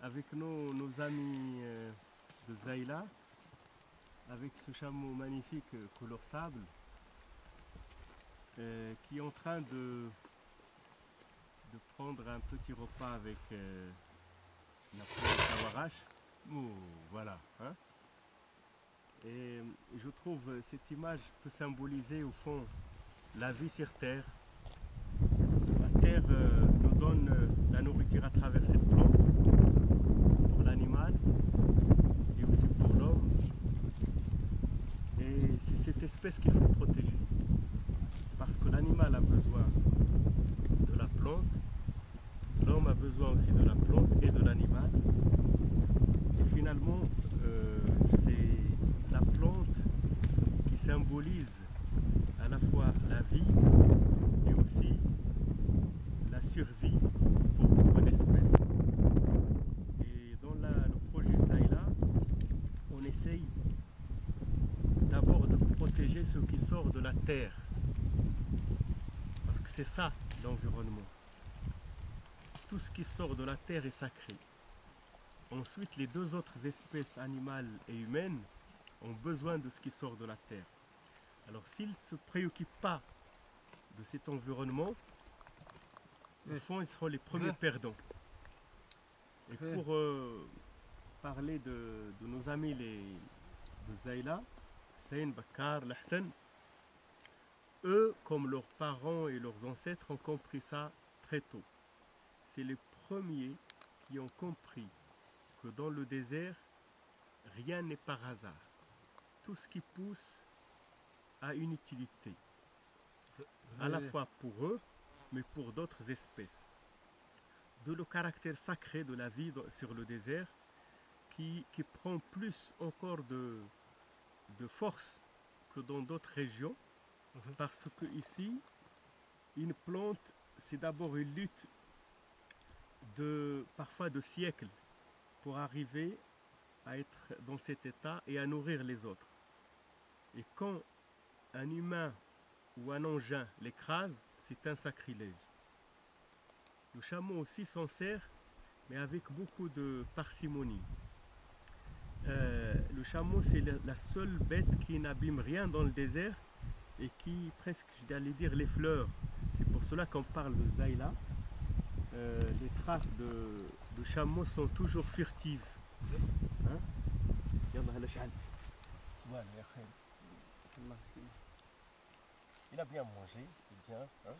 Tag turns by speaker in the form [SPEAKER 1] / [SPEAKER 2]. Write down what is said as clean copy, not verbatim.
[SPEAKER 1] avec nos amis de Zaïla, avec ce chameau magnifique couleur sable, qui est en train de prendre un petit repas avec la poêle Kawarash. Oh, voilà. Hein. Et je trouve cette image peut symboliser au fond la vie sur Terre. La Terre nous donne la nourriture à travers cette plante, pour l'animal et aussi pour l'homme. Et c'est cette espèce qu'il faut protéger. Parce que l'animal a besoin de la plante, l'homme a besoin aussi de la plante et de l'animal. Et finalement, c'est la plante qui symbolise à la fois la vie et aussi la survie pour beaucoup d'espèces. Et dans le projet Zaïla, on essaye d'abord de protéger ce qui sort de la terre. Parce que c'est ça l'environnement. Tout ce qui sort de la terre est sacré. Ensuite, les deux autres espèces animales et humaines ont besoin de ce qui sort de la terre. Alors s'ils ne se préoccupent pas de cet environnement, au fond, ils seront les premiers perdants. Et pour parler de nos amis de Zaïla, Saïn, Bakar, Lahsen, eux, comme leurs parents et leurs ancêtres, ont compris ça très tôt. C'est les premiers qui ont compris que dans le désert, rien n'est par hasard. Tout ce qui pousse a une utilité, à la fois pour eux, mais pour d'autres espèces. De le caractère sacré de la vie sur le désert, qui prend plus encore de force que dans d'autres régions, parce que ici, une plante, c'est d'abord une lutte parfois de siècles pour arriver à être dans cet état et à nourrir les autres. Et quand un humain ou un engin l'écrase, c'est un sacrilège. Le chameau aussi s'en sert, mais avec beaucoup de parcimonie. Le chameau, c'est la seule bête qui n'abîme rien dans le désert et qui presque, j'allais dire, les fleurs. C'est pour cela qu'on parle de Zaïla. Les traces de chameau sont toujours furtives. Hein? Voilà, il a bien mangé, c'est bien. Hein?